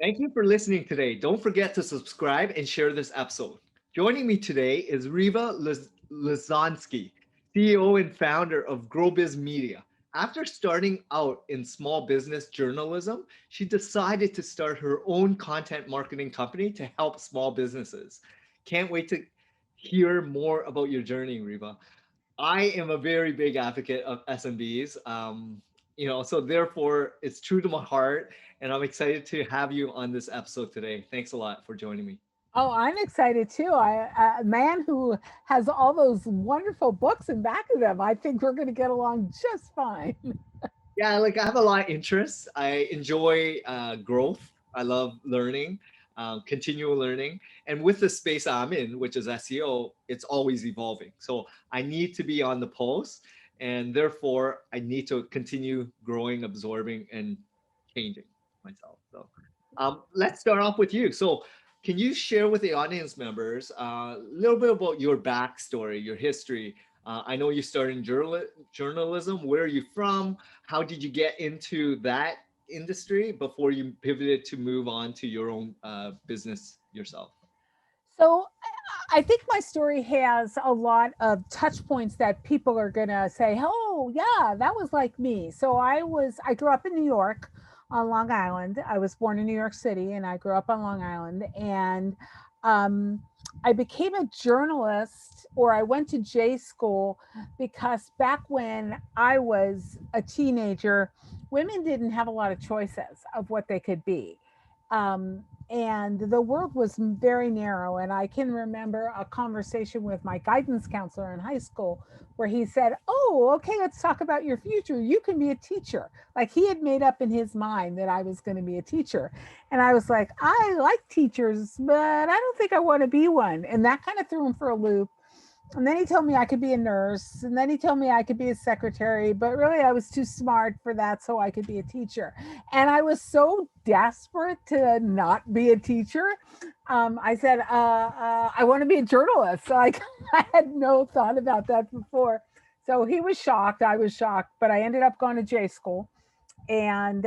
Thank you for listening today. Don't forget to subscribe and share this episode. Joining me today is Lesonsky, CEO and founder of GrowBiz Media. After starting out in small business journalism, she decided to start her own content marketing company to help small businesses. Can't wait to hear more about your journey, Riva. I am a very big advocate of SMBs. So therefore it's true to my heart, and I'm excited to have you on this episode today. Thanks a lot for joining me. Oh, I'm excited too. A man who has all those wonderful books in back of them. I think we're going to get along just fine. Yeah, like I have a lot of interests. I enjoy growth. I love learning, continual learning. And with the space I'm in, which is SEO, it's always evolving. So I need to be on the pulse, and therefore I need to continue growing, absorbing, and changing myself. So let's start off with you. So can you share with the audience members a little bit about your backstory, your history? I know you started in journalism. Where are you from? How did you get into that industry before you pivoted to move on to your own business yourself? So I think my story has a lot of touch points that people are going to say, "Oh, yeah, that was like me." So I grew up in New York on Long Island. I was born in New York City and I grew up on Long Island, and um I became a journalist, or I went to J school, because back when I was a teenager, women didn't have a lot of choices of what they could be. And the world was very narrow. And I can remember a conversation with my guidance counselor in high school where he said, "Oh, okay, let's talk about your future. You can be a teacher." Like he had made up in his mind that I was going to be a teacher. And I was like, "I like teachers, but I don't think I want to be one." And that kind of threw him for a loop. And then he told me I could be a nurse. And then he told me I could be a secretary. But really, I was too smart for that, so I could be a teacher. And I was so desperate to not be a teacher. I said, I want to be a journalist. So I had no thought about that before. So he was shocked. I was shocked. But I ended up going to J school. And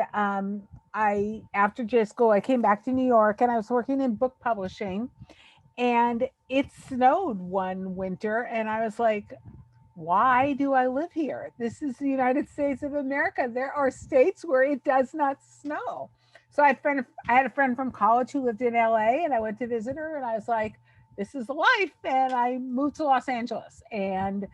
after J school, I came back to New York and I was working in book publishing, and it snowed one winter and I was like, why do I live here? This is the United States of America. There are states where it does not snow. So I had a friend from college who lived in LA, and I went to visit her and I was like, this is the life. And I moved to Los Angeles. And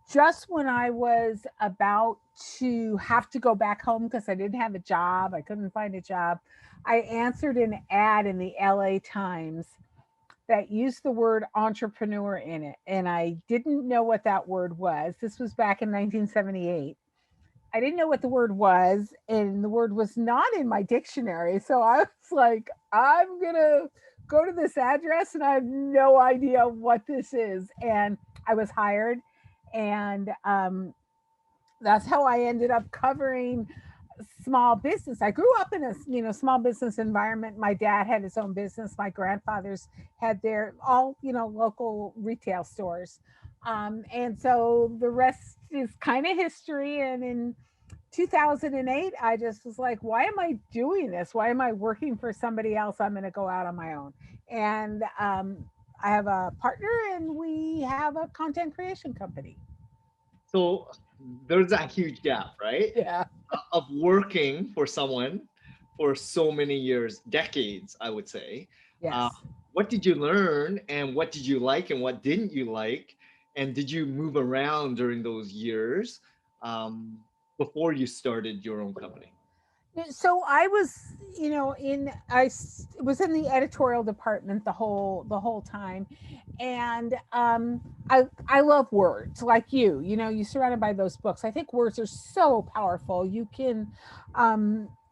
just when I was about to have to go back home because I didn't have a job, I couldn't find a job, I answered an ad in the LA Times that used the word entrepreneur in it. And I didn't know what that word was. This was back in 1978. I didn't know what the word was, and the word was not in my dictionary. So I was like, I'm going to go to this address and I have no idea what this is. And I was hired. And that's how I ended up covering small business. I grew up in a small business environment. My dad had his own business. My grandfathers had their all local retail stores, and so the rest is kind of history. And in 2008, I just was like, why am I doing this? Why am I working for somebody else? I'm going to go out on my own. And I have a partner, and we have a content creation company. So there's that huge gap, right? Yeah. Of working for someone for so many years, decades, I would say. Uh, Yes. what did you learn, and what did you like, and what didn't you like? And did you move around during those years before you started your own company? So I was, was in the editorial department the whole time, and I love words like you. You're surrounded by those books. I think words are so powerful. You can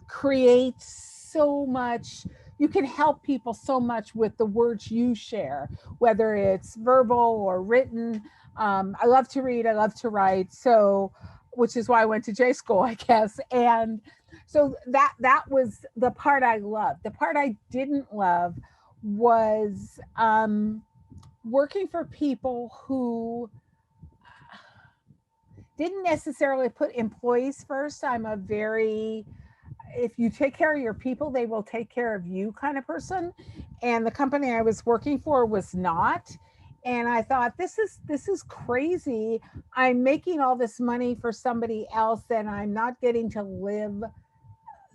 create so much. You can help people so much with the words you share, whether it's verbal or written. I love to read. I love to write. So, which is why I went to J school, I guess. And so that was the part I loved. The part I didn't love was working for people who didn't necessarily put employees first. I'm a very if you take care of your people, they will take care of you kind of person. And the company I was working for was not. And I thought, this is crazy. I'm making all this money for somebody else and I'm not getting to live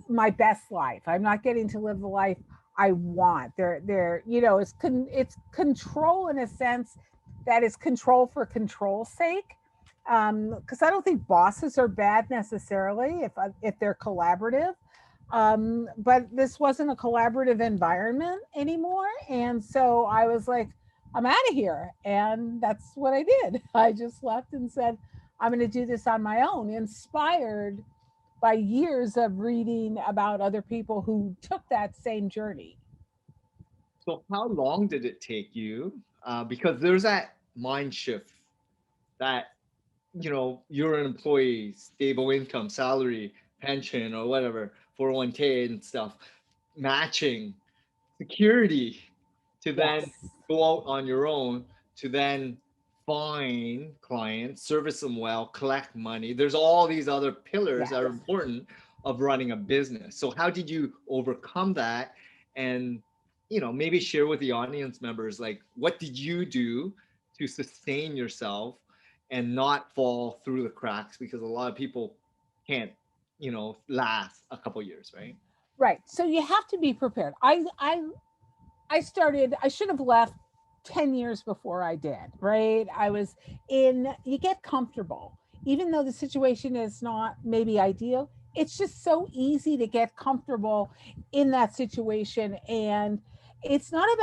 my best life. I'm not getting to live the life I want. It's control in a sense that is control for control's sake. Because I don't think bosses are bad necessarily if they're collaborative. But this wasn't a collaborative environment anymore, and so I was like, I'm out of here, and that's what I did. I just left and said, I'm going to do this on my own, inspired by years of reading about other people who took that same journey. So how long did it take you? Because there's that mind shift that you're an employee, stable income, salary, pension, or whatever, 401k and stuff, matching security to then Yes. go out on your own to then find clients, service them well, collect money. There's all these other pillars Yes. that are important of running a business. So how did you overcome that? And maybe share with the audience members, like, what did you do to sustain yourself and not fall through the cracks? Because a lot of people can't, last a couple years, right? Right. So you have to be prepared. I should have left 10 years before I did, right? You get comfortable. Even though the situation is not maybe ideal, it's just so easy to get comfortable in that situation. And it's not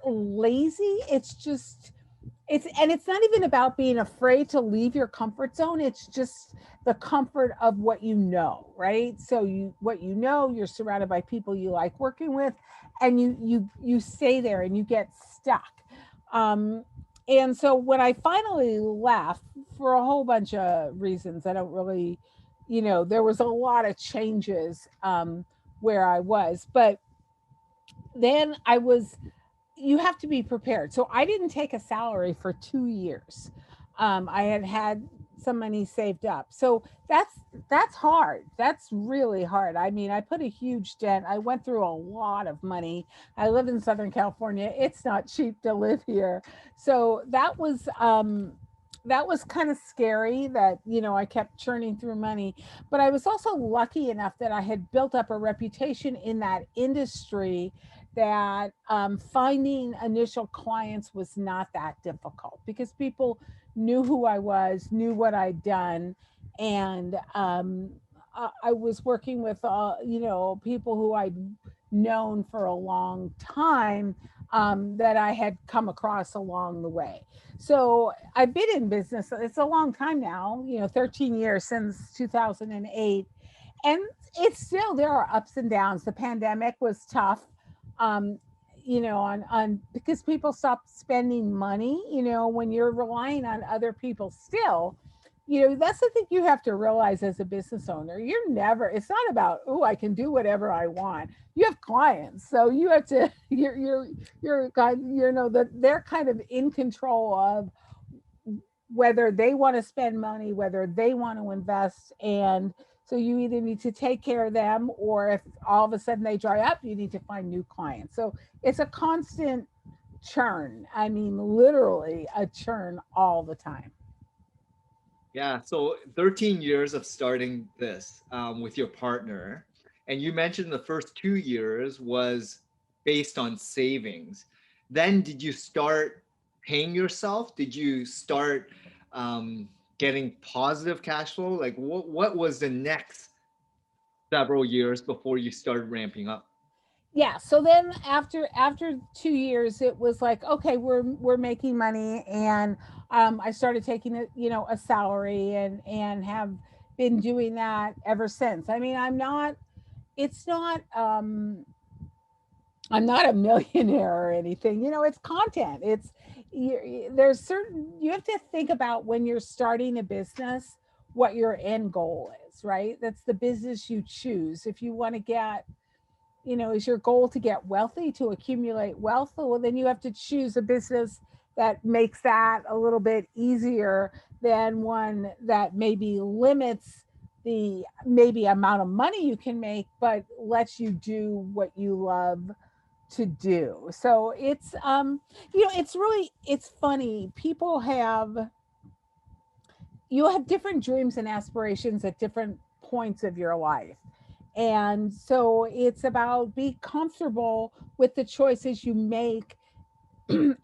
lazy. It's not even about being afraid to leave your comfort zone. It's just the comfort of what you know, right? So you're surrounded by people you like working with, and you stay there and you get stuck. um and so when I finally left, for a whole bunch of reasons, I don't really, there was a lot of changes where I was, but then I was you have to be prepared. So I didn't take a salary for 2 years. I had some money saved up. So that's hard. That's really hard. I mean, I put a huge dent. I went through a lot of money. I live in Southern California. It's not cheap to live here. So that was kind of scary that, I kept churning through money. But I was also lucky enough that I had built up a reputation in that industry, that finding initial clients was not that difficult because people knew who I was, knew what I'd done, and I was working with people who I'd known for a long time, that I had come across along the way. So I've been in business. It's a long time now, 13 years since 2008, and it's still, there are ups and downs. The pandemic was tough, um on because people stop spending money, when you're relying on other people still. That's the thing you have to realize as a business owner. It's not about, oh, I can do whatever I want. You have clients, so you have to that they're kind of in control of whether they want to spend money, whether they want to invest. And so you either need to take care of them, or if all of a sudden they dry up, you need to find new clients. So it's a constant churn. I mean, literally a churn all the time. Yeah, so 13 years of starting this with your partner. And you mentioned the first 2 years was based on savings. Then did you start paying yourself? Did you start getting positive cash flow? Like what was the next several years before you started ramping up? Yeah, so then after 2 years, it was like, okay, we're making money. And I started taking a salary, and have been doing that ever since. I mean, it's not I'm not a millionaire or anything. It's content. There's certain, you have to think about when you're starting a business what your end goal is, right? That's the business you choose. If you want to get, is your goal to get wealthy, to accumulate wealth? Well, then you have to choose a business that makes that a little bit easier than one that maybe limits the maybe amount of money you can make, but lets you do what you love to do. So it's it's really, it's funny. People have, you have different dreams and aspirations at different points of your life. And so it's about be comfortable with the choices you make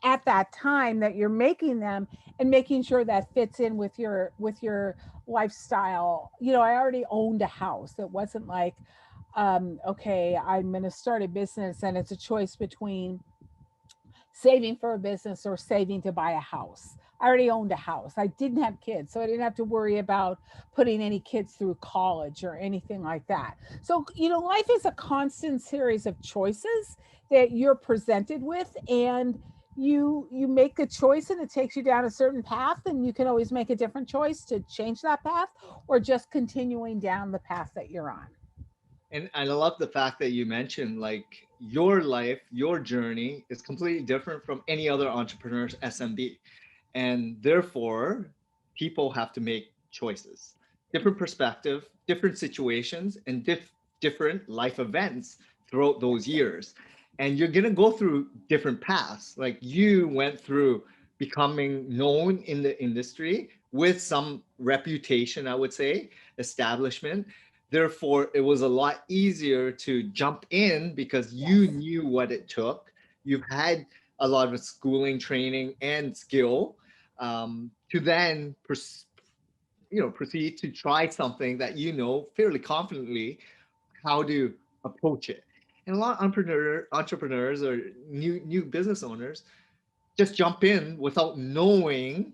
at that time that you're making them, and making sure that fits in with your lifestyle. I already owned a house. It wasn't like okay, I'm going to start a business and it's a choice between saving for a business or saving to buy a house. I already owned a house. I didn't have kids, so I didn't have to worry about putting any kids through college or anything like that. So, life is a constant series of choices that you're presented with, and you make a choice and it takes you down a certain path, and you can always make a different choice to change that path, or just continuing down the path that you're on. And I love the fact that you mentioned like your life, your journey is completely different from any other entrepreneur's SMB. And therefore, people have to make choices, different perspective, different situations, and different life events throughout those years. And you're going to go through different paths. Like you went through becoming known in the industry with some reputation, I would say, establishment. Therefore, it was a lot easier to jump in because you Yes. knew what it took. You've had a lot of schooling, training, and skill to then proceed to try something that you know fairly confidently how to approach it. And a lot of entrepreneurs or new business owners just jump in without knowing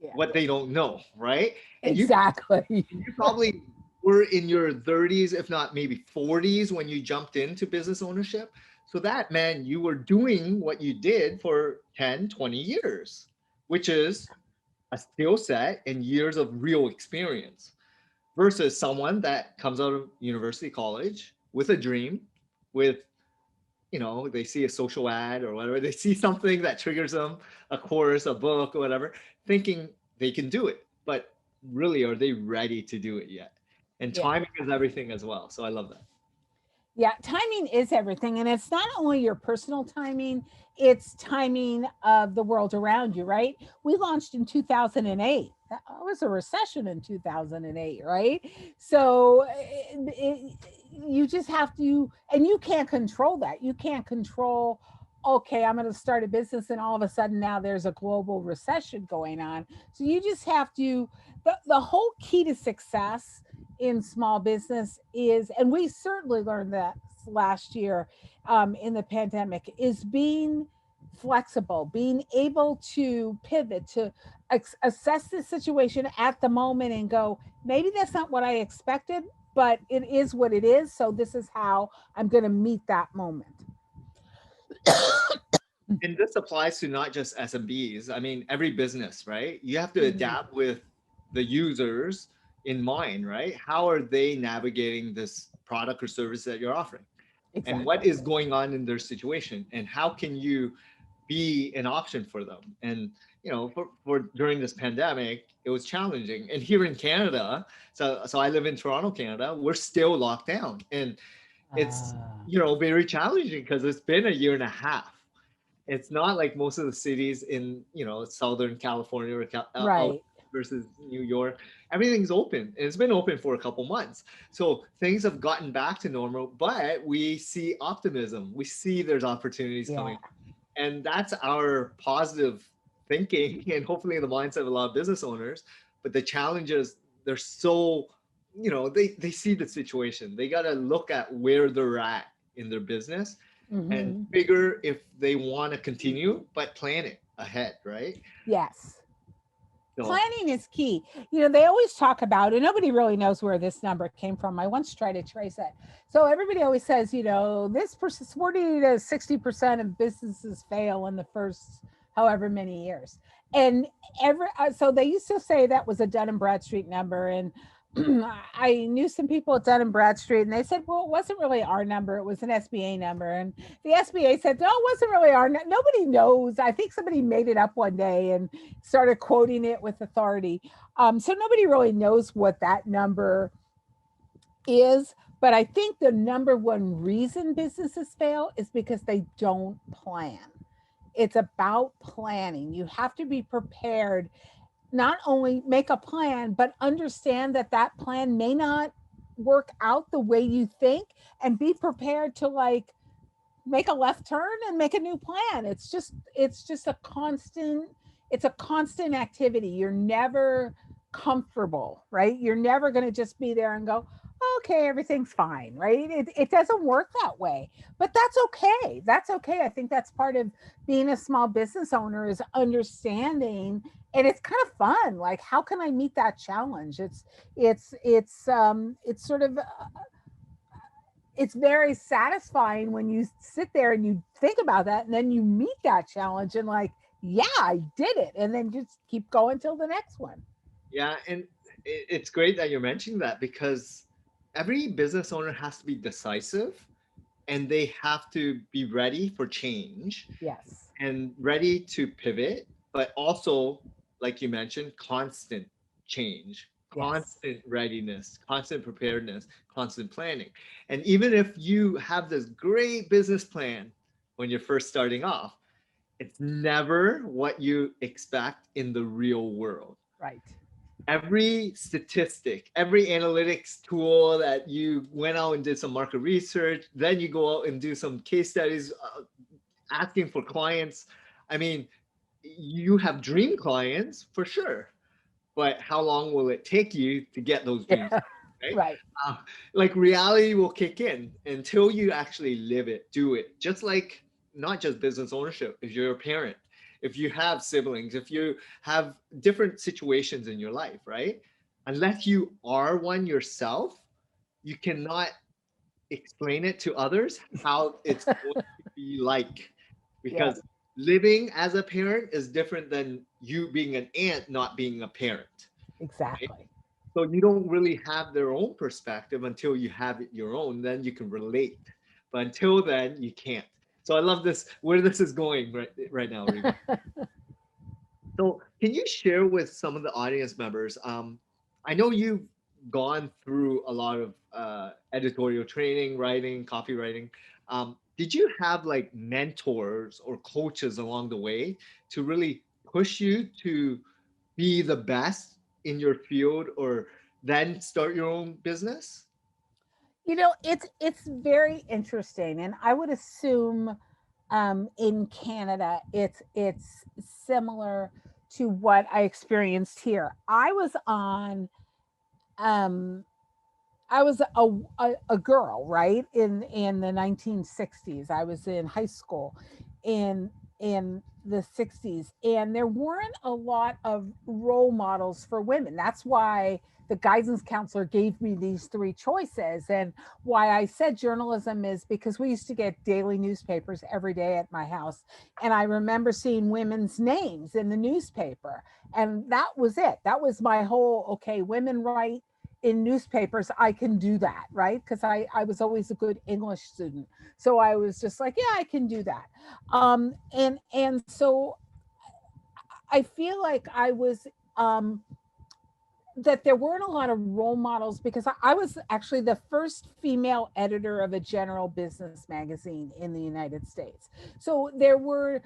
Yeah. what they don't know, right? And Exactly. you probably were in your 30s, if not maybe 40s, when you jumped into business ownership. So that meant you were doing what you did for 10, 20 years, which is a skill set and years of real experience versus someone that comes out of university college with a dream, with, they see a social ad or whatever, they see something that triggers them, a course, a book, or whatever, thinking they can do it. But really, are they ready to do it yet? And Yeah. timing is everything as well. So I love that. Yeah, timing is everything. And it's not only your personal timing, it's timing of the world around you, right? We launched in 2008. That was a recession in 2008, right? So you just have to, and you can't control that. You can't control, okay, I'm going to start a business and all of a sudden now there's a global recession going on. So you just have to, the whole key to success in small business is, and we certainly learned that last year in the pandemic, is being flexible, being able to pivot, to assess the situation at the moment and go, maybe that's not what I expected, but it is what it is. So this is how I'm going to meet that moment. And this applies to not just SMBs. I mean, every business, right? You have to Mhm. adapt with the users in mind, right? How are they navigating this product or service that you're offering? And what Exactly. is going on in their situation? And how can you be an option for them? And for during this pandemic, it was challenging. And here in Canada, so I live in Toronto, Canada, we're still locked down. And it's Ah, very challenging because it's been a year and a half. It's not like most of the cities in Southern California or right. versus New York. Everything's open, and it's been open for a couple months. So things have gotten back to normal, but we see optimism. We see there's opportunities Yeah. coming, and that's our positive thinking, and hopefully the mindset of a lot of business owners. But the challenges, they're so they see the situation. They got to look at where they're at in their business and Hmm. figure if they want to continue, but plan it ahead, right? Yes. So Planning is key. They always talk about, and nobody really knows where this number came from. I once tried to trace it. So everybody always says, this person, 40 to 60% of businesses fail in the first however many years. And so they used to say that was a Dun and Bradstreet number. And I knew some people at Dun and Bradstreet, and they said, well, it wasn't really our number. It was an SBA number. And the SBA said, no, it wasn't really nobody knows. I think somebody made it up one day and started quoting it with authority. So nobody really knows what that number is, but I think the number one reason businesses fail is because they don't plan. It's about planning. You have to be prepared, not only make a plan, but understand that that plan may not work out the way you think, and be prepared to like make a left turn and make a new plan. It's just a constant, it's a constant activity. You're never comfortable, right? You're never going to just be there and go, okay, everything's fine, right? It doesn't work that way, but that's okay. That's okay. I think that's part of being a small business owner, is understanding, and it's kind of fun. Like, how can I meet that challenge? It's sort of, it's very satisfying when you sit there and you think about that, and then you meet that challenge and like, yeah, I did it, and then just keep going till the next one. Yeah, and it's great that you're mentioning that, because every business owner has to be decisive, and they have to be ready for change Yes. and ready to pivot, but also, like you mentioned, constant change, Yes. constant readiness, constant preparedness, constant planning. And even if you have this great business plan when you're first starting off, it's never what you expect in the real world. Right. Every statistic, every analytics tool that you went out and did some market research, then you go out and do some case studies, asking for clients. I mean, you have dream clients for sure, but how long will it take you to get those dreams? Yeah. Right? Right. Uh, like reality will kick in until you actually live it, do it. Just like not just business ownership. If you're a parent, if you have siblings, if you have different situations in your life, right? Unless you are one yourself, you cannot explain it to others how it's going to be like, Yeah. because living as a parent is different than you being an aunt not being a parent, right? Exactly. So you don't really have their own perspective until you have it your own, then you can relate, but until then you can't. So I love this, where this is going right now, Reba. So, can you share with some of the audience members? I know you've gone through a lot of editorial training, writing, copywriting. Did you have like mentors or coaches along the way to really push you to be the best in your field, or then start your own business? It's very interesting, and I would assume in Canada it's similar to what I experienced here. Um, I was a girl, right? In the 1960s. I was in high school in the 60s, and there weren't a lot of role models for women. That's why the guidance counselor gave me these three choices, and why I said journalism is because we used to get daily newspapers every day at my house, and I remember seeing women's names in the newspaper, and that was it. That was my whole, okay, women write in newspapers, I can do that, right? Because I was always a good English student. So I was just like, yeah, I can do that. And so I feel like I was, that there weren't a lot of role models, because I was actually the first female editor of a general business magazine in the United States. So there were,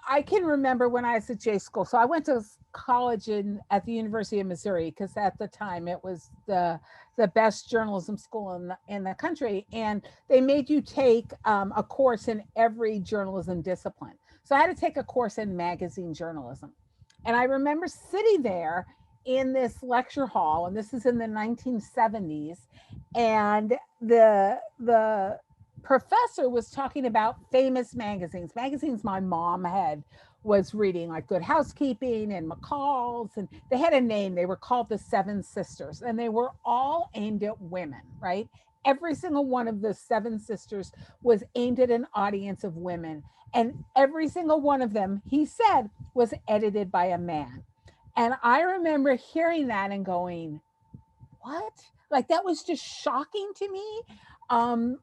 I can remember when I was at J school. So I went to college at the University of Missouri, because at the time it was the best journalism school in the country, and they made you take a course in every journalism discipline. So I had to take a course in magazine journalism, and I remember sitting there in this lecture hall, and this is in the 1970s, and the professor was talking about famous magazines my mom had was reading, like Good Housekeeping and McCall's, and they had a name. They were called the Seven Sisters, and they were all aimed at women, right? Every single one of the Seven Sisters was aimed at an audience of women, and every single one of them, he said, was edited by a man. And I remember hearing that and going, what? Like, that was just shocking to me.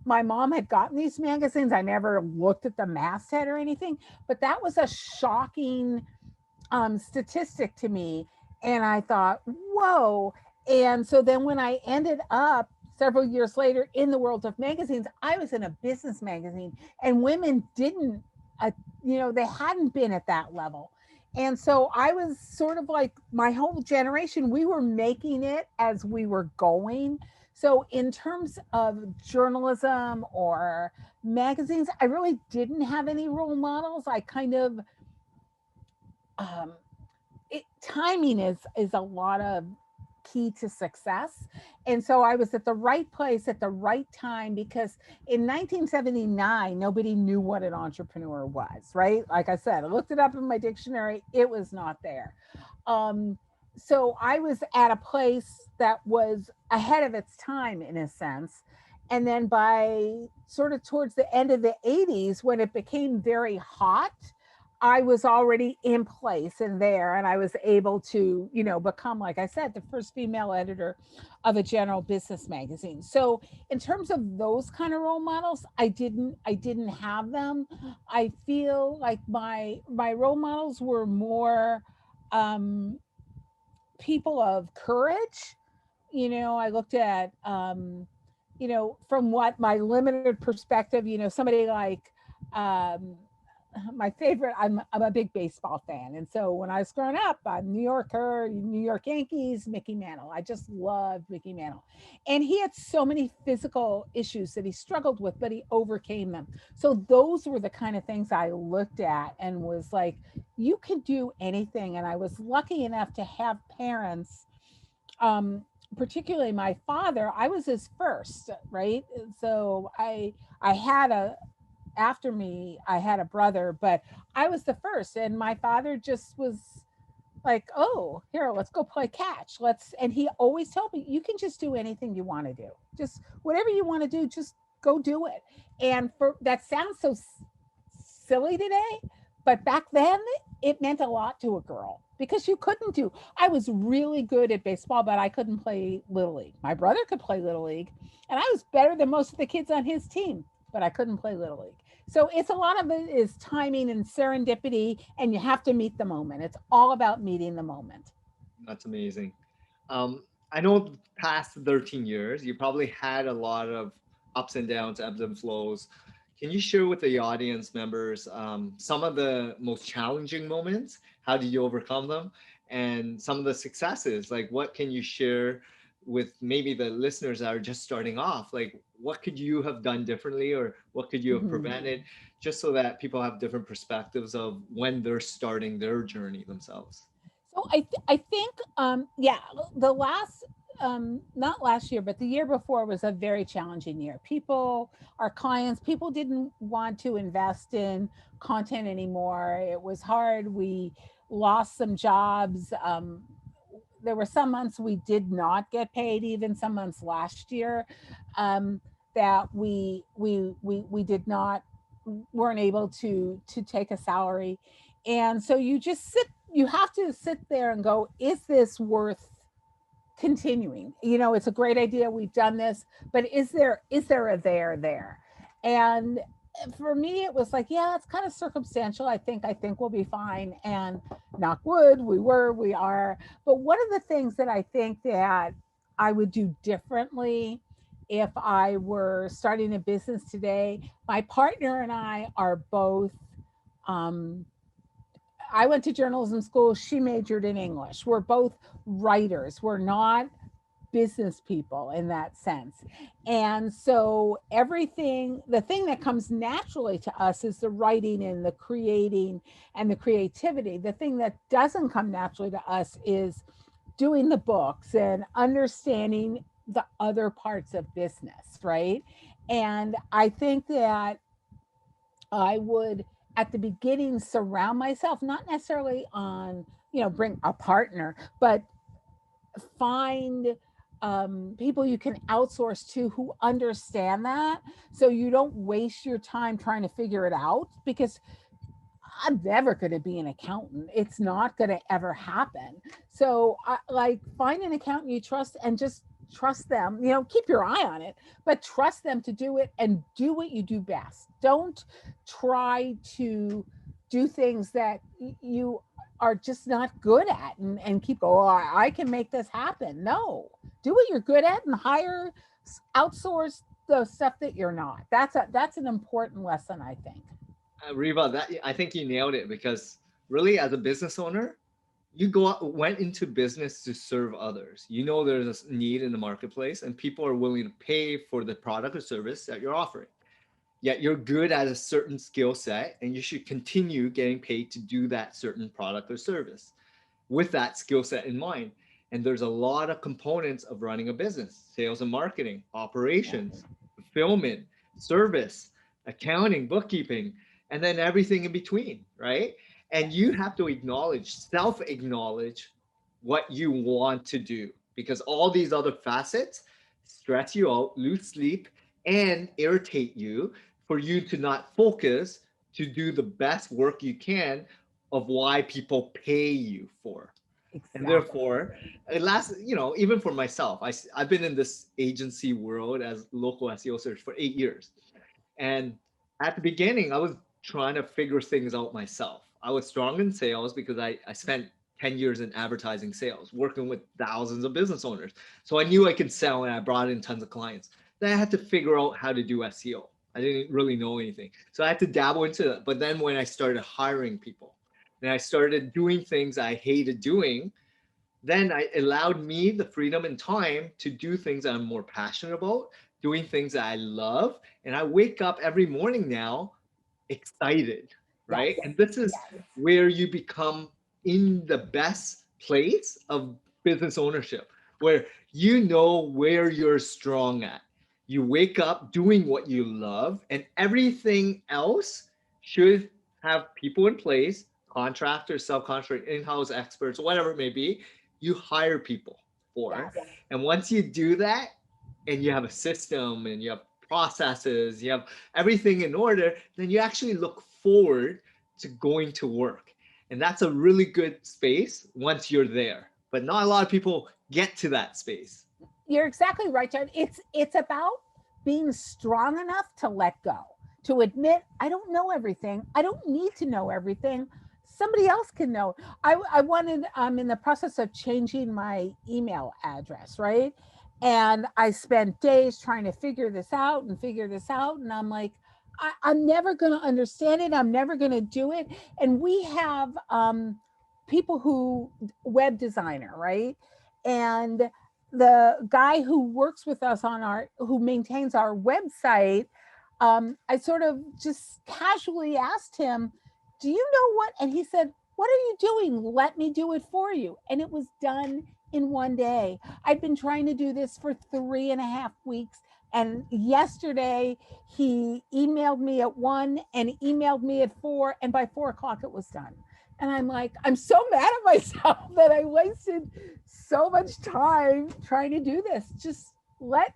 My mom had gotten these magazines. I never looked at the masthead or anything, but that was a shocking statistic to me. And I thought, whoa. And so then when I ended up several years later in the world of magazines, I was in a business magazine, and women didn't, uh, they hadn't been at that level. And so I was sort of like my whole generation, we were making it as we were going. So in terms of journalism or magazines, I really didn't have any role models. I kind of, um, timing is a lot of key to success. And so I was at the right place at the right time, because in 1979 nobody knew what an entrepreneur was, right? Like I said, I looked it up in my dictionary, it was not there. um, so I was at a place that was ahead of its time in a sense. And then by sort of towards the end of the 80s, when it became very hot, I was already in place and there, and I was able to, become, like I said, the first female editor of a general business magazine. So, in terms of those kind of role models, I didn't have them. I feel like my role models were more, um, people of courage. I looked at, from what my limited perspective, somebody like, um, my favorite, I'm a big baseball fan. And so when I was growing up, I'm New Yorker, New York Yankees, Mickey Mantle. I just loved Mickey Mantle. And he had so many physical issues that he struggled with, but he overcame them. So those were the kind of things I looked at and was like, you can do anything. And I was lucky enough to have parents, um, particularly my father. I was his first, right? So I had a after me, I had a brother, but I was the first. And my father just was like, oh, here, let's go play catch. And he always told me, you can just do anything you want to do. Just whatever you want to do, just go do it. And for that sounds so silly today, but back then it meant a lot to a girl, because you couldn't do, I was really good at baseball, but I couldn't play little league. My brother could play little league, and I was better than most of the kids on his team, but I couldn't play little league. So it's a lot of it is timing and serendipity, and you have to meet the moment. It's all about meeting the moment. That's amazing. Um, I know the past 13 years, you probably had a lot of ups and downs, ebbs and flows. Can you share with the audience members some of the most challenging moments? How did you overcome them? And some of the successes, like what can you share with maybe the listeners that are just starting off? Like what could you have done differently, or what could you have Mhm. prevented, just so that people have different perspectives of when they're starting their journey themselves? So I think, yeah, the last, not last year, but the year before was a very challenging year. People, our clients, people didn't want to invest in content anymore. It was hard. We lost some jobs. There were some months we did not get paid, even some months last year, um, that we did not, weren't able to take a salary. And so you have to sit there and go, is this worth continuing? It's a great idea, we've done this, but is there a there? And for me it was like, yeah, it's kind of circumstantial. I think we'll be fine, and knock wood, we are. But one of the things that I think that I would do differently if I were starting a business today, my partner and I are both, um, I went to journalism school. She majored in English. We're both writers. We're not business people in that sense. And so the thing that comes naturally to us is the writing and the creating and the creativity. The thing that doesn't come naturally to us is doing the books and understanding the other parts of business, right? And I think that I would at the beginning surround myself, not necessarily on, bring a partner, but find, people you can outsource to who understand that, so you don't waste your time trying to figure it out. Because I'm never going to be an accountant. It's not going to ever happen. So, like, find an accountant you trust and just trust them. Keep your eye on it, but trust them to do it and do what you do best. Don't try to do things that you are just not good at, and keep going, oh, I can make this happen. No, do what you're good at and hire outsource the stuff that you're not. That's an important lesson, I think. Riva, that I think you nailed it, because really, as a business owner, you went into business to serve others. You know there's a need in the marketplace, and people are willing to pay for the product or service that you're offering. Yet you're good at a certain skill set, and you should continue getting paid to do that certain product or service with that skill set in mind. And there's a lot of components of running a business: sales and marketing, operations, fulfillment, service, accounting, bookkeeping, and then everything in between, right? And you have to self acknowledge what you want to do, because all these other facets stress you out, lose sleep, and irritate you, for you to not focus to do the best work you can of why people pay you for. And Exactly. therefore, it lasts, even for myself, I've been in this agency world as local SEO search for 8 years. And at the beginning, I was trying to figure things out myself. I was strong in sales because I spent 10 years in advertising sales, working with thousands of business owners. So I knew I could sell, and I brought in tons of clients. Then I had to figure out how to do SEO. I didn't really know anything. So I had to dabble into it. But then when I started hiring people, and I started doing things I hated doing, then it allowed me the freedom and time to do things that I'm more passionate about, doing things that I love. And I wake up every morning now excited, right? Yes. And this is Yes. where you become in the best place of business ownership, where you know where you're strong at. You wake up doing what you love, and everything else should have people in place, contractors, subcontractors, in-house experts, whatever it may be. You hire people for. Yes. And once you do that, and you have a system, and you have processes, you have everything in order, then you actually look forward to going to work. And that's a really good space once you're there. But not a lot of people get to that space. You're exactly right, John. It's about being strong enough to let go, to admit I don't know everything. I don't need to know everything. Somebody else can know. I wanted, I'm in the process of changing my email address, right? And I spent days trying to figure this out and figure this out. And I'm like, I'm never going to understand it. I'm never going to do it. And we have people who, web designer, right? And the guy who works with us on who maintains our website, I sort of just casually asked him, do you know what? And he said, what are you doing? Let me do it for you. And it was done in one day. I'd been trying to do this for 3.5 weeks. And yesterday he emailed me at 1 and emailed me at 4. And by 4 o'clock it was done. And I'm like, I'm so mad at myself that I wasted so much time trying to do this. Just let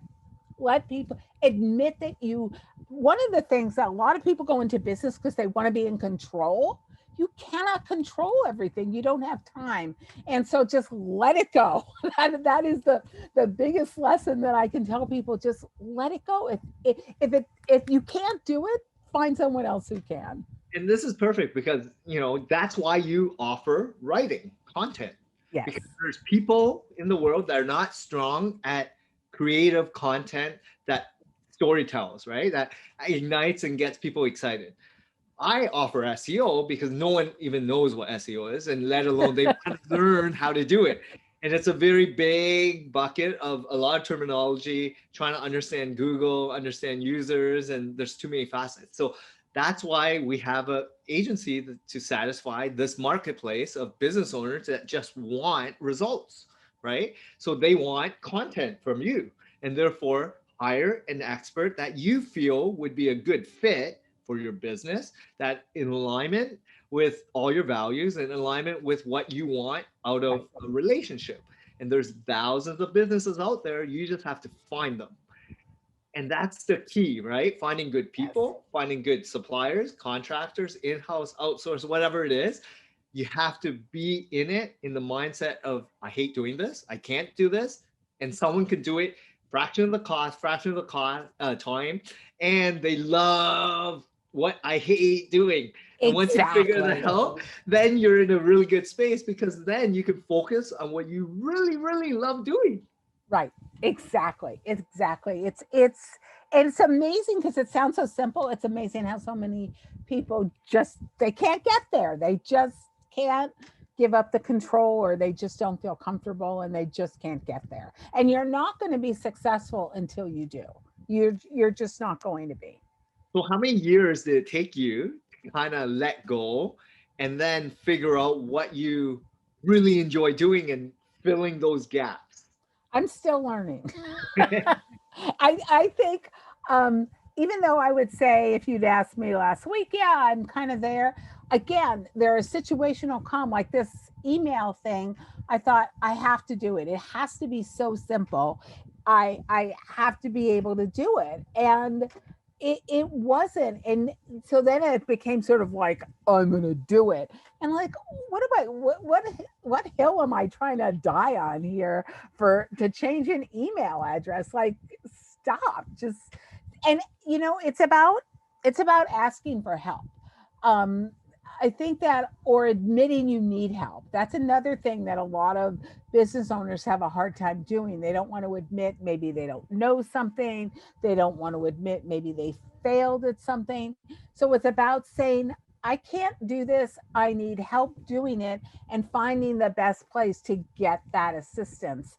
people admit that you, one of the things that a lot of people go into business because they want to be in control. You cannot control everything. You don't have time. And so just let it go. That is the biggest lesson that I can tell people. Just let it go. If you can't do it, find someone else who can. And this is perfect because, that's why you offer writing content. Yes. Because there's people in the world that are not strong at creative content that storytells, right? That ignites and gets people excited. I offer SEO because no one even knows what SEO is, and let alone they want to learn how to do it. And it's a very big bucket of a lot of terminology, trying to understand Google, understand users, and there's too many facets. So that's why we have an agency to satisfy this marketplace of business owners that just want results, right? So they want content from you, and therefore hire an expert that you feel would be a good fit for your business, that in alignment with all your values and alignment with what you want out of a relationship. And there's thousands of businesses out there. You just have to find them. And that's the key, right? Finding good people, finding good suppliers, contractors, in-house, outsource, whatever it is. You have to be in it in the mindset of, I hate doing this. I can't do this. And someone could do it fraction of the cost, time. And they love what I hate doing. And once you figure that out, then you're in a really good space, because then you can focus on what you really, really love doing. Right. Exactly. Exactly. It's amazing because it sounds so simple. It's amazing how so many people just they can't get there. They just can't give up the control or they just don't feel comfortable and they just can't get there. And you're not going to be successful until you do. You're just not going to be. So how many years did it take you to kind of let go and then figure out what you really enjoy doing and filling those gaps? I'm still learning. I think even though I would say if you'd asked me last week, yeah, I'm kind of there. Again, there is situational calm like this email thing. I thought I have to do it. It has to be so simple. I have to be able to do it. And it wasn't. And so then it became sort of like, I'm gonna do it. And like, what hill am I trying to die on here for to change an email address? Like, stop. Just and it's about asking for help. um I think that, or admitting you need help, that's another thing that a lot of business owners have a hard time doing. They don't want to admit maybe they don't know something, they don't want to admit maybe they failed at something. So it's about saying, I can't do this, I need help doing it, and finding the best place to get that assistance.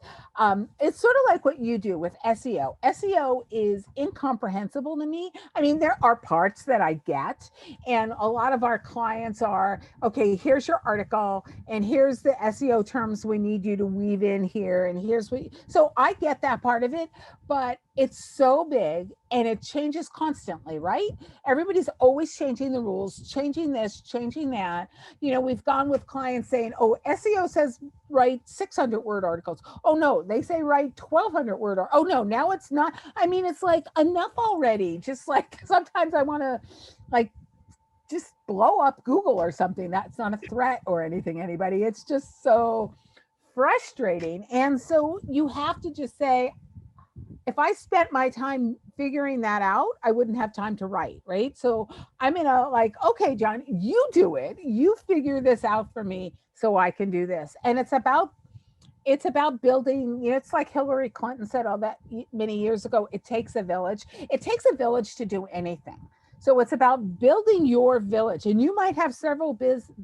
It's sort of like what you do with SEO. SEO is incomprehensible to me. I mean, there are parts that I get, and a lot of our clients are, okay, here's your article, and here's the SEO terms we need you to weave in here, and here's what. So I get that part of it, but it's so big and it changes constantly, right? Everybody's always changing the rules, changing this, changing that. We've gone with clients saying, oh, SEO says write 600 word articles. Oh no, they say write 1200 word. Oh no, now it's not. I mean, it's like enough already. Just like sometimes I want to like just blow up Google or something. That's not a threat or anything, anybody. It's just so frustrating. And so you have to just say, if I spent my time figuring that out, I wouldn't have time to write, right? So I'm in a like, okay, John, you do it. You figure this out for me so I can do this. And it's about building, it's like Hillary Clinton said all that many years ago, it takes a village. It takes a village to do anything. So it's about building your village. And you might have several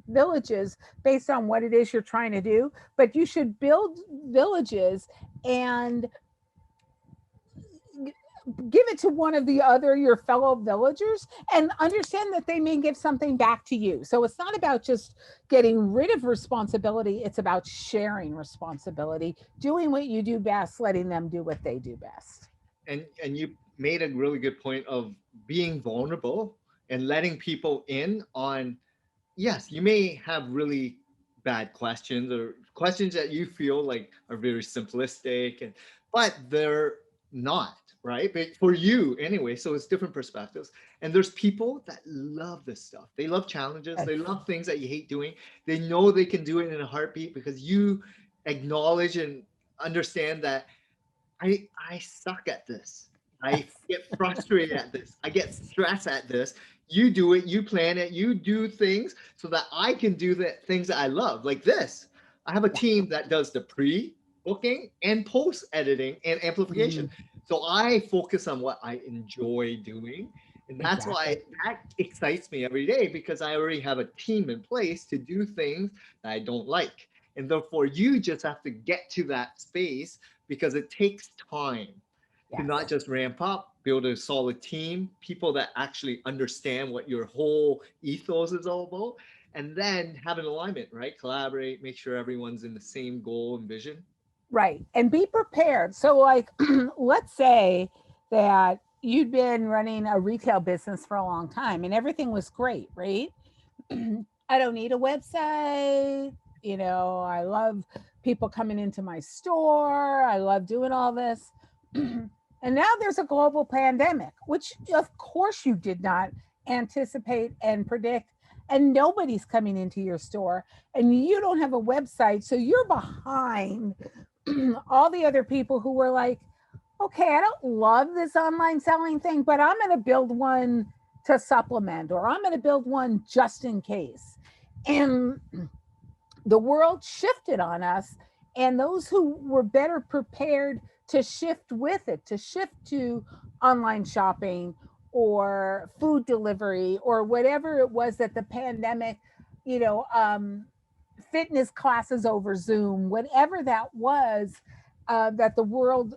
villages based on what it is you're trying to do, but you should build villages and give it to one of the other your fellow villagers and understand that they may give something back to you. So it's not about just getting rid of responsibility, it's about sharing responsibility, doing what you do best, letting them do what they do best. And you made a really good point of being vulnerable and letting people in on, yes, you may have really bad questions or questions that you feel like are very simplistic, but they're not, right? But for you anyway, so it's different perspectives. And there's people that love this stuff. They love challenges, they love things that you hate doing. They know they can do it in a heartbeat because you acknowledge and understand that I suck at this. I get frustrated at this. I get stressed at this. You do it, you plan it, you do things so that I can do the things that I love, like this. I have a team that does the pre-booking and post-editing and amplification. Mhm. So I focus on what I enjoy doing. And that's why Exactly. that excites me every day because I already have a team in place to do things that I don't like. And therefore, you just have to get to that space because it takes time to not Yes. just ramp up, build a solid team, people that actually understand what your whole ethos is all about, and then have an alignment, right? Collaborate, make sure everyone's in the same goal and vision. Right. And be prepared. So, like, let's say that you'd been running a retail business for a long time and everything was great, right? I don't need a website. I love people coming into my store. I love doing all this. And now there's a global pandemic, which of course you did not anticipate and predict. And nobody's coming into your store and you don't have a website. So you're behind all the other people who were like, okay, I don't love this online selling thing, but I'm going to build one to supplement, or I'm going to build one just in case. And the world shifted on us And those who were better prepared to shift with it, to shift to online shopping or food delivery or whatever it was that the pandemic, you know, fitness classes over Zoom, whatever that was, that the world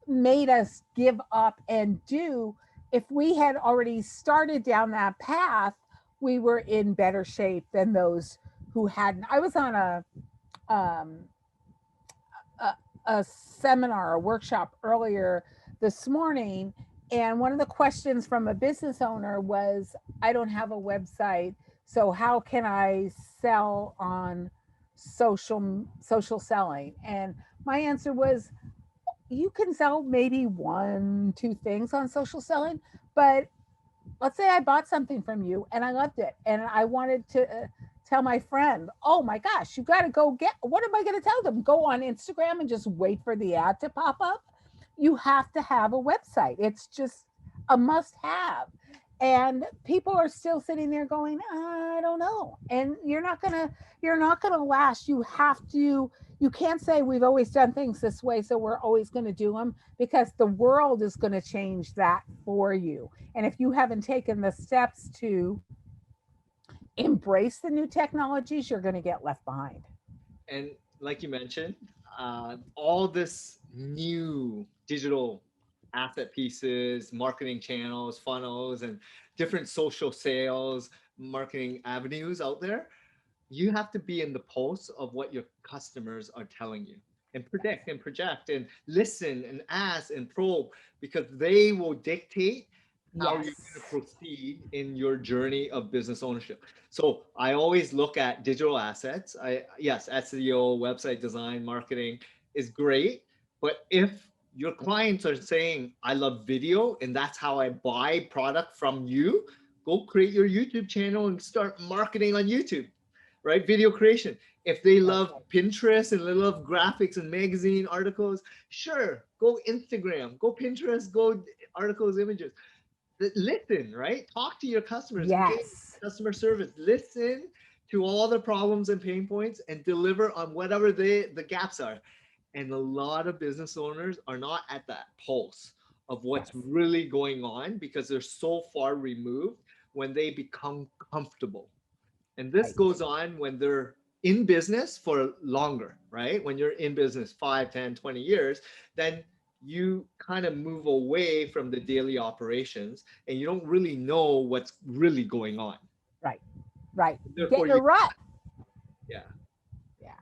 made us give up and do, if we had already started down that path, we were in better shape than those who hadn't. I was on um, a, a seminar, a workshop earlier this morning, and one of the questions from a business owner was, I don't have a website, so how can I sell on social selling? And my answer was, you can sell maybe one, two things on social selling, but let's say I bought something from you and I loved it and I wanted to tell my friend, oh my gosh, you got to go get, what am I going to tell them? Go on Instagram and just wait for the ad to pop up? You have to have a website. It's just a must have. And people are still sitting there going, I don't know. And you're not going to last. You have to, you can't say we've always done things this way, so we're always going to do them, because the world is going to change that for you. And if you haven't taken the steps to embrace the new technologies, you're going to get left behind. And like you mentioned, all this new digital asset pieces, marketing channels, funnels, and different social sales, marketing avenues out there, you have to be in the pulse of what your customers are telling you and predict and project and listen and ask and probe, because they will dictate how you're going to Yes. proceed in your journey of business ownership. So I always look at digital assets. Yes, SEO, website design, marketing is great, but if your clients are saying, I love video and that's how I buy product from you, go create your YouTube channel and start marketing on YouTube, right? Video creation. If they That's love right. Pinterest and they love graphics and magazine articles, sure, go Instagram, go Pinterest, go articles, images. Listen, right? Talk to your customers, engage Yes. customer service, listen to all the problems and pain points and deliver on whatever the gaps are. And a lot of business owners are not at that pulse of what's Yes. really going on because they're so far removed when they become comfortable. And this Right. goes on when they're in business for longer, right? When you're in business 5, 10, 20 years, then you kind of move away from the daily operations and you don't really know what's really going on. Right. Right. You get Therefore, in a you, rut. yeah. Yeah.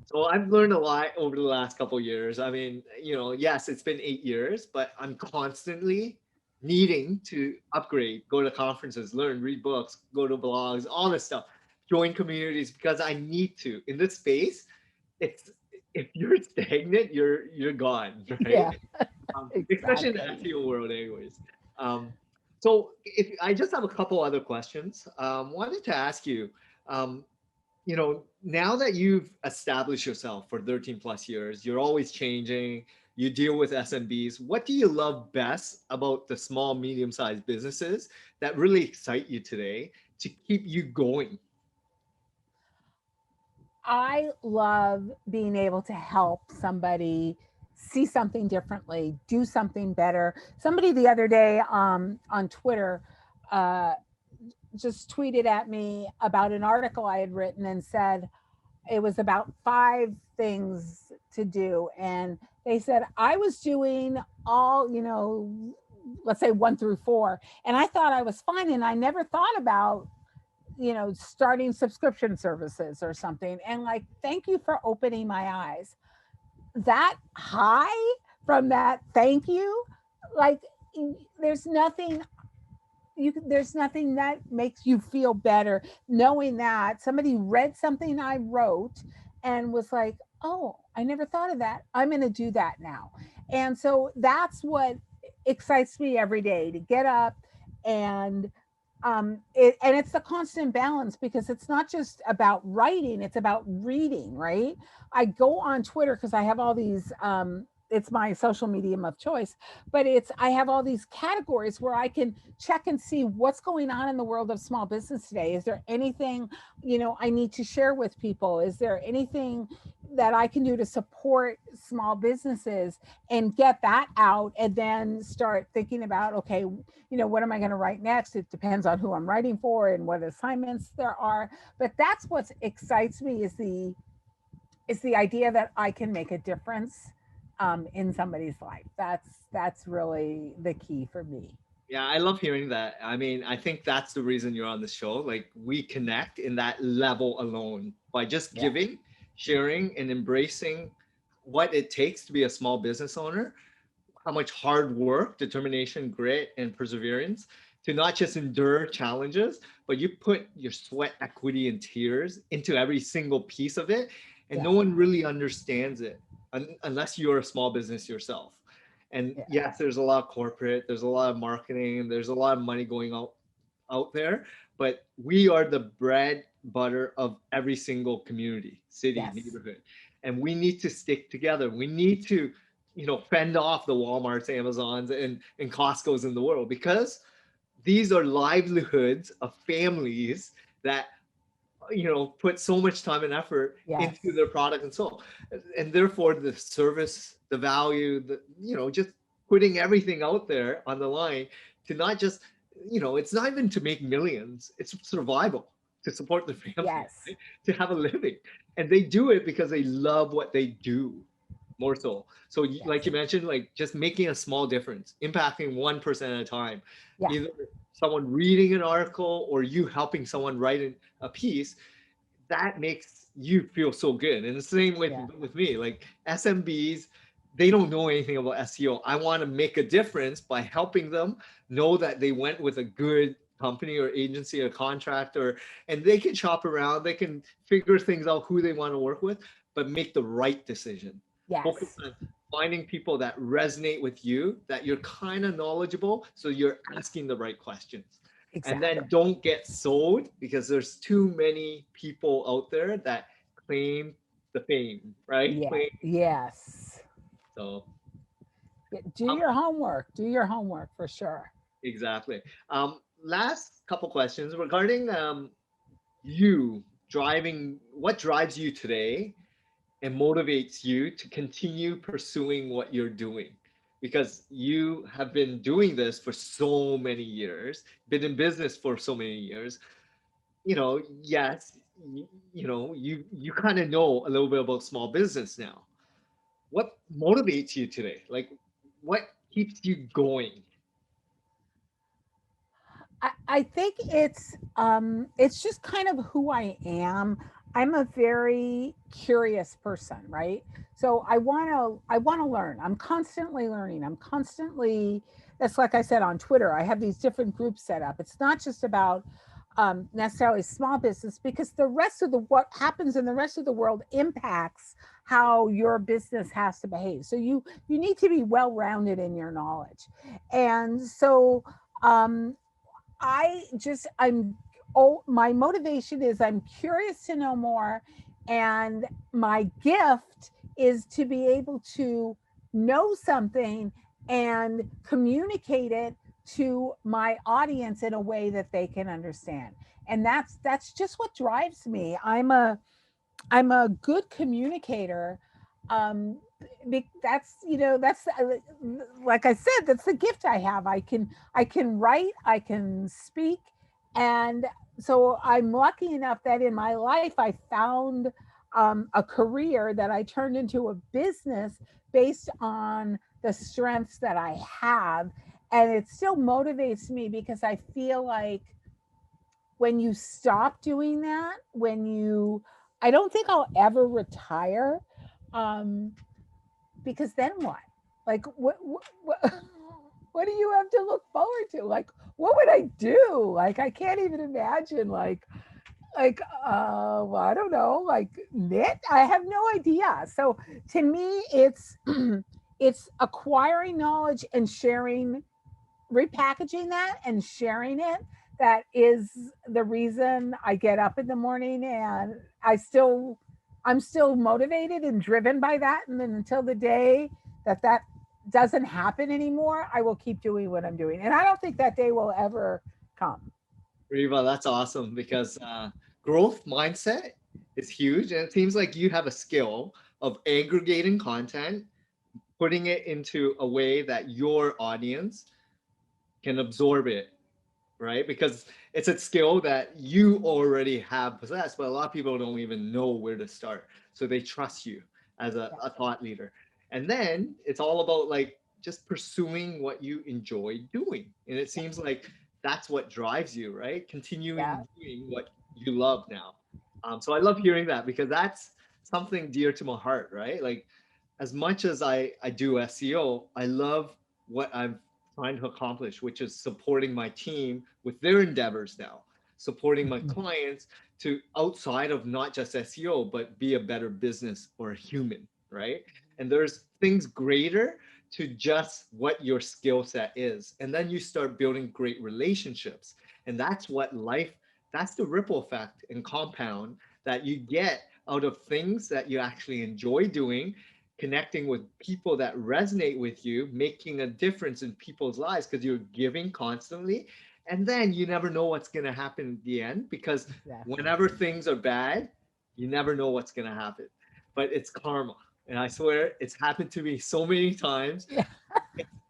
So I've learned a lot over the last couple of years. I mean, yes, it's been 8 years, but I'm constantly needing to upgrade, go to conferences, learn, read books, go to blogs, all this stuff, join communities because I need to. In this space, it's if you're stagnant, you're gone, right? Yeah. Especially in the Exactly. SEO world, anyways. Um, so if I just have a couple other questions, wanted to ask you. Um, now that you've established yourself for 13 plus years, you're always changing, you deal with SMBs. What do you love best about the small, medium sized businesses that really excite you today to keep you going? I love being able to help somebody see something differently, do something better. Somebody the other day on Twitter uh, just tweeted at me about an article I had written and said it was about 5 things to do. And they said, I was doing all, let's say 1 through 4. And I thought I was fine. And I never thought about starting subscription services or something. And like, thank you for opening my eyes. That high from that, thank you. Like, there's nothing there's nothing that makes you feel better knowing that somebody read something I wrote and was like, oh, I never thought of that. I'm going to do that now. And so that's what excites me every day, to get up and it's a constant balance, because it's not just about writing, it's about reading, right? I go on Twitter because I have all these it's my social medium of choice, but I have all these categories where I can check and see what's going on in the world of small business today. Is there anything I need to share with people? Is there anything that I can do to support small businesses and get that out, and then start thinking about, okay, what am I going to write next? It depends on who I'm writing for and what assignments there are. But that's what excites me, is the idea that I can make a difference in somebody's life. That's really the key for me. Yeah, I love hearing that. I mean, I think that's the reason you're on the show. Like, we connect in that level alone by just Yeah. giving, sharing, and embracing what it takes to be a small business owner, how much hard work, determination, grit, and perseverance to not just endure challenges, but you put your sweat, equity, and tears into every single piece of it. And Yeah. no one really understands it unless you're a small business yourself. And Yeah. yes, there's a lot of corporate, there's a lot of marketing, there's a lot of money going out there, but we are the bread butter of every single community, city, Yes. neighborhood. And we need to stick together. We need to, fend off the Walmarts, Amazons, and Costco's in the world, because these are livelihoods of families that put so much time and effort Yes. into their product and so on. And therefore the service, the value, just putting everything out there on the line to not just, it's not even to make millions, it's survival, to support their family, Yes. right? To have a living. And they do it because they love what they do, more so. So like Yes. you mentioned, like just making a small difference, impacting one person at a time, Yeah. either someone reading an article or you helping someone write a piece, that makes you feel so good. And the same with Yeah. me, like SMBs, they don't know anything about SEO. I want to make a difference by helping them know that they went with a good company or agency or contractor, and they can shop around, they can figure things out who they want to work with, but make the right decision. Focus Yes. on finding people that resonate with you, that you're kind of knowledgeable, so you're asking the right questions. And Exactly. then don't get sold, because there's too many people out there that claim the fame, right? Yeah. Claim. Yes. So Yeah, do um, your homework. Do your homework for sure. exactly. Last couple questions regarding you driving. What drives you today and motivates you to continue pursuing what you're doing? Because you have been doing this for so many years, been in business for so many years. Yes, you kind of know a little bit about small business now. What motivates you today? Like, what keeps you going? I think it's just kind of who I am. I'm a very curious person, right? So I want to learn. I'm constantly learning. I'm constantly, that's like I said on Twitter, I have these different groups set up. It's not just about necessarily small business, because the rest of the what happens in the rest of the world impacts how your business has to behave. So you need to be well rounded in your knowledge. And so um I'm oh, my motivation is I'm curious to know more, and my gift is to be able to know something and communicate it to my audience in a way that they can understand. And that's just what drives me. I'm a good communicator. Um, that's that's like I said, that's the gift I have. I can write, I can speak, and so I'm lucky enough that in my life I found a career that I turned into a business based on the strengths that I have, and it still motivates me because I feel like when you stop doing that, I don't think I'll ever retire, um, because then what? Like, what do you have to look forward to? Like, what would I do? Like, I can't even imagine. Well, I don't know, like knit. I have no idea. So to me, it's it's acquiring knowledge and sharing, repackaging that and sharing it, that is the reason I get up in the morning, and I'm still motivated and driven by that. And then until the day that doesn't happen anymore, I will keep doing what I'm doing, and I don't think that day will ever come. Riva, that's awesome, because growth mindset is huge. And it seems like you have a skill of aggregating content, putting it into a way that your audience can absorb it, right? Because it's a skill that you already have possessed, but a lot of people don't even know where to start. So they trust you as a thought leader. And then it's all about like just pursuing what you enjoy doing. And it seems like that's what drives you, right? Yeah. Continuing doing what you love now. So I love hearing that because that's something dear to my heart, right? Like as much as I do SEO, I love what I'm trying to accomplish, which is supporting my team with their endeavors now, supporting my Mhm. clients to outside of not just SEO, but be a better business or a human, right? And there's things greater to just what your skill set is. And then you start building great relationships. And that's what life, that's the ripple effect and compound that you get out of things that you actually enjoy doing, connecting with people that resonate with you, making a difference in people's lives because you're giving constantly. And then you never know what's going to happen at the end because Exactly. whenever things are bad, you never know what's going to happen. But it's karma. And I swear it's happened to me so many times. Yeah.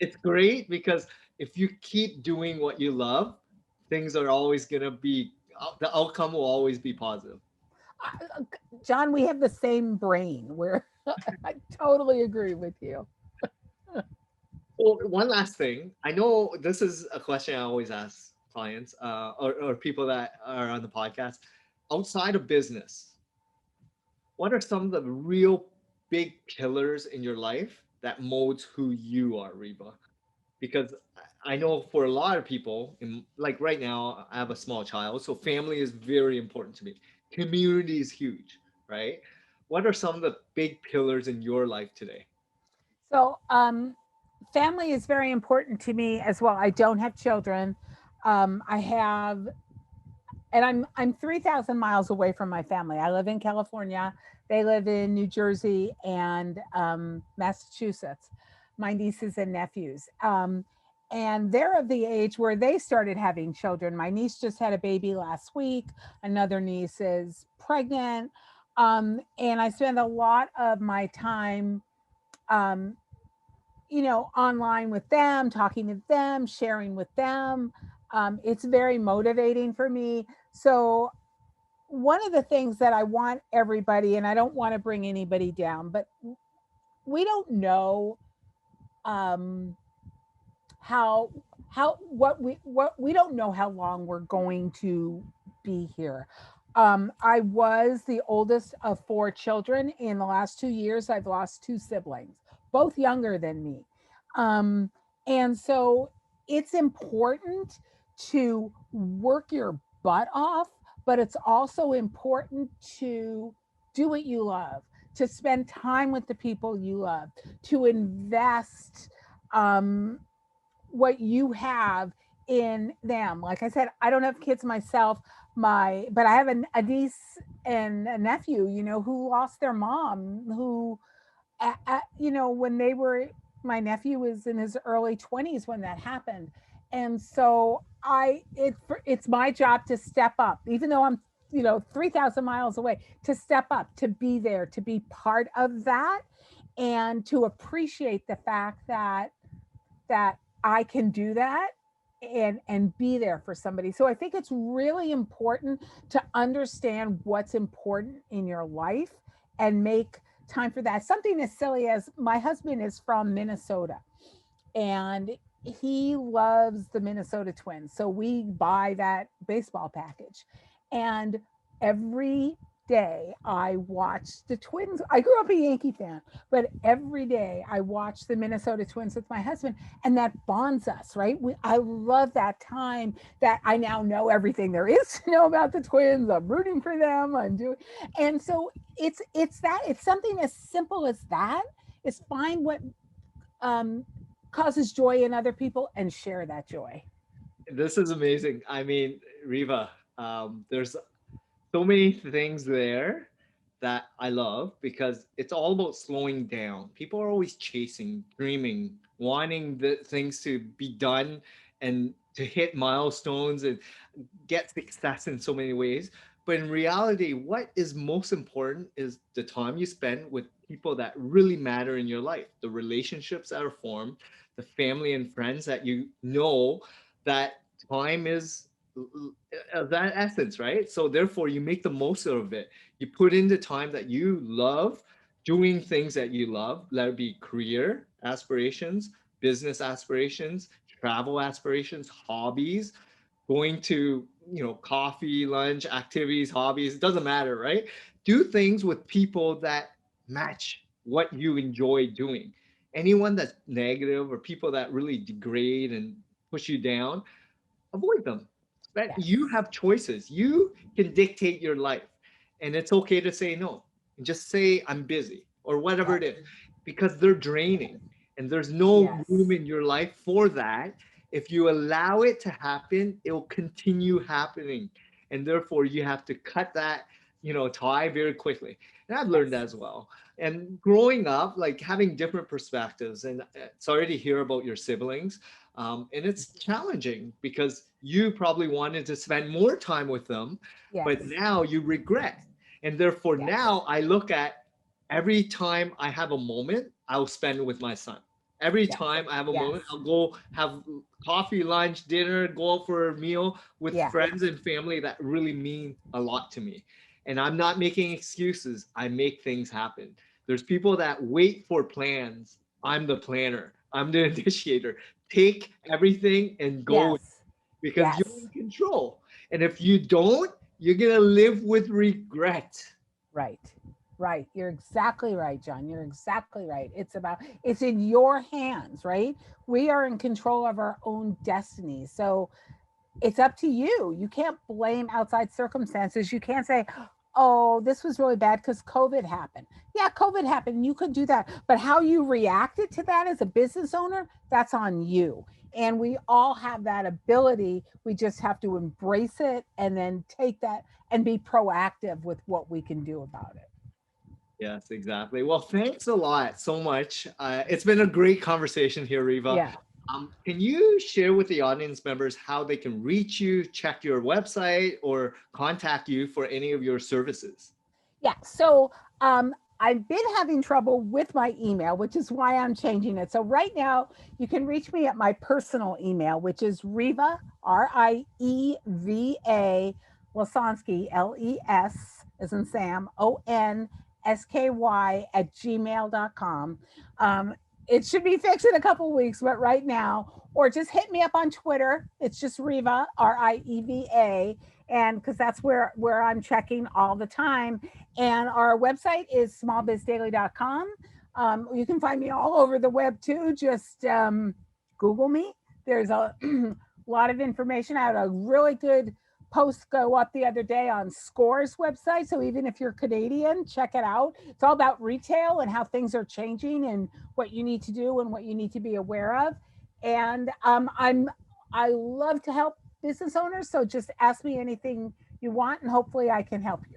It's great because if you keep doing what you love, things are always going to be, the outcome will always be positive. John, we have the same brain. Where I totally agree with you. Well, one last thing. I know this is a question I always ask clients or people that are on the podcast. Outside of business, what are some of the real big pillars in your life that molds who you are, Reba? Because I know for a lot of people, like right now, I have a small child, so family is very important to me. Community is huge, right? What are some of the big pillars in your life today? So, family is very important to me as well. I don't have children. I have, and I'm 3,000 miles away from my family. I live in California. They live in New Jersey and Massachusetts. My nieces and nephews. And they're of the age where they started having children. My niece just had a baby last week. Another niece is pregnant. And I spend a lot of my time um, online with them, talking to them, sharing with them. It's very motivating for me. So, one of the things that I want everybody, and I don't want to bring anybody down, but we don't know um, how what we don't know how long we're going to be here. I was the oldest of four children. In the last 2 years, I've lost two siblings, both younger than me. Um, and so it's important to work your butt off, but it's also important to do what you love, to spend time with the people you love, to invest um, what you have in them. Like I said, I don't have kids myself, but I have a niece and a nephew, who lost their mom, who, when they were, my nephew was in his early 20s when that happened. And so it's my job to step up, even though I'm, 3,000 miles away, to step up, to be there, to be part of that, and to appreciate the fact that I can do that and be there for somebody. So I think it's really important to understand what's important in your life and make time for that. Something as silly as my husband is from Minnesota and he loves the Minnesota Twins. So we buy that baseball package. And every day I watch the Twins. I grew up a Yankee fan, but every day I watch the Minnesota Twins with my husband, and that bonds us, right? I love that time that I now know everything there is to know about the Twins. I'm rooting for them. I'm doing, and so it's something as simple as that. Is find what um, causes joy in other people and share that joy. This is amazing. I mean, Riva, there's so many things there that I love because it's all about slowing down. People are always chasing, dreaming, wanting the things to be done and to hit milestones and get success in so many ways. But in reality, what is most important is the time you spend with people that really matter in your life, the relationships that are formed, the family and friends that you know that time is that essence, right? So therefore, you make the most of it. You put in the time that you love doing things that you love, let it be career aspirations, business aspirations, travel aspirations, hobbies, going to, coffee, lunch, activities, hobbies, it doesn't matter, right? Do things with people that match what you enjoy doing. Anyone that's negative or people that really degrade and push you down, avoid them. But you Yes. have choices. You can dictate your life. And it's okay to say no. And just say, I'm busy or whatever Yes. it is, because they're draining. And there's no room Yes. in your life for that. If you allow it to happen, it will continue happening. And therefore, you have to cut that, tie very quickly. And I've learned that Yes. as well. And growing up, like having different perspectives. And sorry to hear about your siblings, and it's challenging because you probably wanted to spend more time with them, but Yes. now you regret. And therefore, Yes. now I look at every time I have a moment, I'll spend it with my son. Every Yes. time I have a Yes. moment, I'll go have coffee, lunch, dinner, go out for a meal with Yeah. friends and family that really mean a lot to me. And I'm not making excuses, I make things happen. There's people that wait for plans. I'm the planner, I'm the initiator. Take everything and go Yes. because you're Yes. in control. And if you don't, you're going to live with regret. Right. Right. You're exactly right, John. You're exactly right. It's in your hands, right? We are in control of our own destiny. So it's up to you. You can't blame outside circumstances. You can't say, oh, this was really bad because COVID happened. Yeah, COVID happened. You could do that. But how you reacted to that as a business owner, that's on you. And we all have that ability. We just have to embrace it and then take that and be proactive with what we can do about it. Yes, exactly. Well, thanks a lot so much. It's been a great conversation here, Riva. Yeah. Can you share with the audience members how they can reach you, check your website, or contact you for any of your services? Yeah. So I've been having trouble with my email, which is why I'm changing it. So right now, you can reach me at my personal email, which is Rieva, Rieva Lesonsky, Les, as in Sam, ONSKY at gmail.com. It should be fixed in a couple weeks, but right now, or just hit me up on Twitter. It's just Rieva, Rieva, and because that's where I'm checking all the time. And our website is smallbizdaily.com. You can find me all over the web too. Just Google me. There's a lot of information. I had a really good post go up the other day on Score's website. So even if you're Canadian, check it out. It's all about retail and how things are changing and what you need to do and what you need to be aware of. And I love to help business owners. So just ask me anything you want, and hopefully I can help you.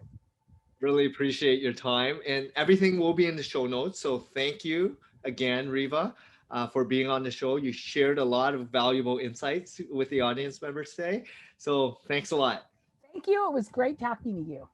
Really appreciate your time, and everything will be in the show notes. So thank you again, Riva, for being on the show. You shared a lot of valuable insights with the audience members today. So thanks a lot. Thank you. It was great talking to you.